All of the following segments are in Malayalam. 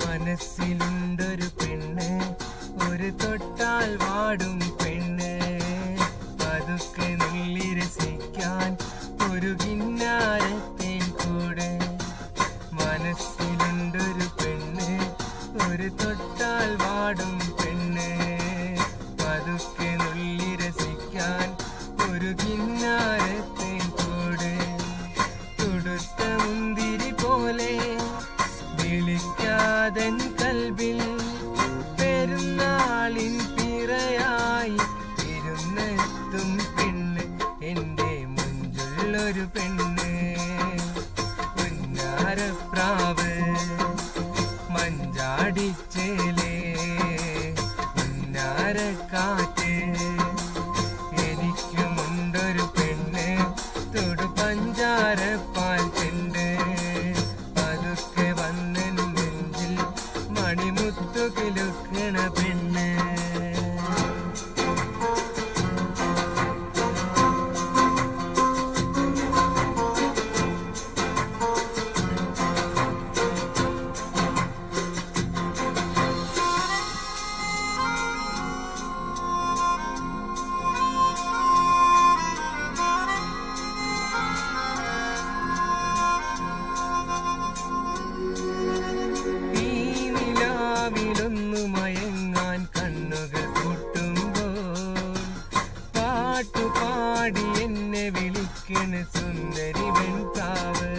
മനസ്സിലുണ്ടൊരു പെണ്ണ്, ഒരു തൊട്ടാൽ വാടും പെണ്ണ്, പതുക്കെ നുള്ളി രസിക്കാൻ ഒരു കിന്നാരത്തേൻ കൂടെ. മനസ്സിലുണ്ടൊരു പെണ്ണ്, ഒരു തൊട്ടാൽ വാടും പെണ്ണ്, പതുക്കെ നുള്ളി രസിക്കാൻ ഒരു കിന്നാരത്തേൻ കൂടെ. തുടുത്ത മുന്തിരി പോലെ വിളിക്കാതൻ കൽബിൽ പെരുന്നാളിൻ പിറയായി ഇരുന്നെത്തും പെണ്ണ്, എന്റെ മുഞ്ചുള്ളൊരു പെണ്ണ്. പുന്നാരപ്രാവ് മഞ്ചാടിച്ചേലേ പുന്നാരക്കാറ്റ്, എനിക്കുമുണ്ടൊരു പെണ്ണ് തൊടു പഞ്ചാരപ്പാൽ ചെണ്ട്, പതുക്കെ വന്നൻ നെഞ്ചിൽ മണിമുത്തു കിലുക്കണ പെണ്ണ്. മയങ്ങാൻ കണ്ണുകൾ കൂട്ടുമ്പോൾ പാട്ടുപാടി എന്നെ വിളിക്കണ സുന്ദരി വെൺപ്രാവ്.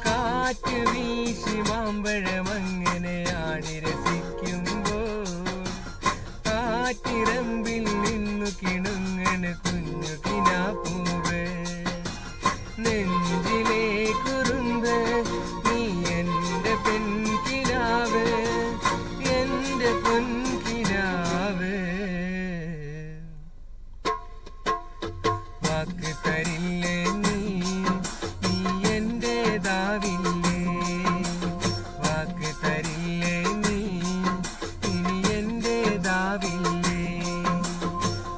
കാറ്റ് വീശി മാമ്പഴമങ്ങനെ ആടി രസിക്കുമ്പോൾ കാറ്റിറമ്പിൽ നിന്നു കിണുങ്ങണ കുഞ്ഞു കിനാപ്പൂവ്. നെഞ്ചിലെ കുറുമ്പ് നീ എന്റെ പെൺകിനാവ്, എന്റെ പൊൻകിനാവ്. വാക്ക് തരില്ലേ നീ, നീ എന്റേതാവില്ലേ. വാക്ക് തരില്ലേ നീ, ഇനി എന്റേതാവില്ലേ.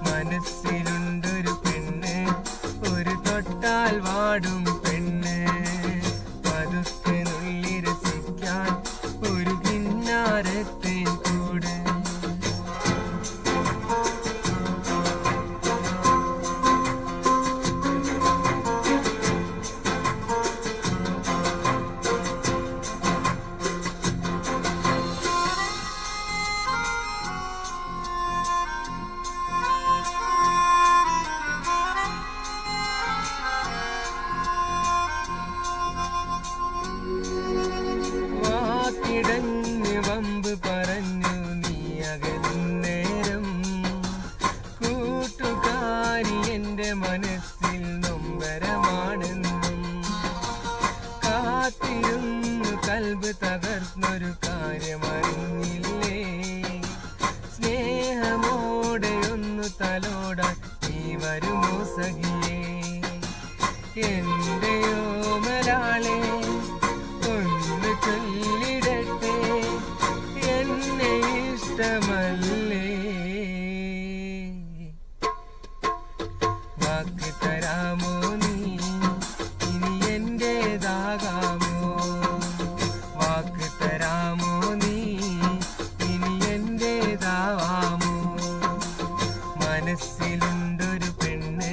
മനസ്സിലുണ്ടൊരു പെണ്ണ്, ഒരു തൊട്ടാൽ വാടും പെണ്ണ്, പതുക്കെ നുള്ളി രസിക്കാൻ ഒരു കിന്നാരത്തേൻ കൂടെ. വാക്കിടഞ്ഞ് വമ്പ് പറഞ്ഞു നീ അകലും നേരം, കൂട്ടുകാരി എന്റെ മനസ്സിൽ നൊമ്പരമാണെന്നും. കാത്തിരുന്നു കൽബ് തകർന്നൊരു കാര്യമറിഞ്ഞില്ലേ. സ്നേഹമോടെ ഒന്ന് തലോടാൻ നീ വരുമോ സഖിയേ. എന്റെയോ മലാളെ ഒന്ന് ചൊല്ലിടട്ടെ, എന്നെ ഇഷ്ടമല്ലേ. വാക്ക് തരാമോ നീ, ഇനി എന്റേതാകാമോ. വാക്ക് തരാമോ നീ, ഇനി എന്റേതാവാമോ. മനസ്സിലുണ്ടൊരു പെണ്ണ്,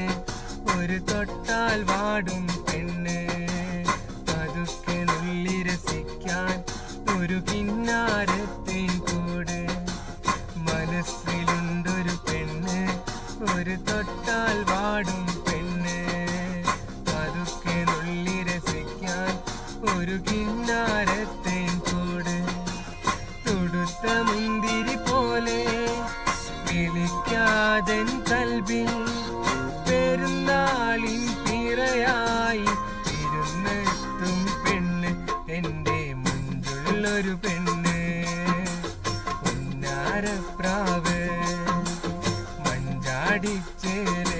ഒരു തൊട്ടാൽ വാടും പെണ്ണ്, പതുക്കെ നുള്ളി രസിക്കാൻ ഒരു കിന്നാരത്തേൻ കൂടെ. മനസ്സിലുണ്ടൊരു പെണ്ണ്, ഒരു തൊട്ടാൽ വാടും പെണ്ണ്, പതുക്കെ നുള്ളി രസിക്കാൻ ഒരു കിന്നാരത്തേൻ കൂടെ. തുടുത്ത മുന്തിരി പോലെ വിളിക്കാതൻ കൽബിൽ പെരുന്നാളിൻ പിറയായി ഇരുന്നെത്തും പെണ്ണ്, എന്റെ മുഞ്ചുള്ളൊരു പെണ്ണ്. പുന്നാരപ്രാവ് പഠിച്ചേലേ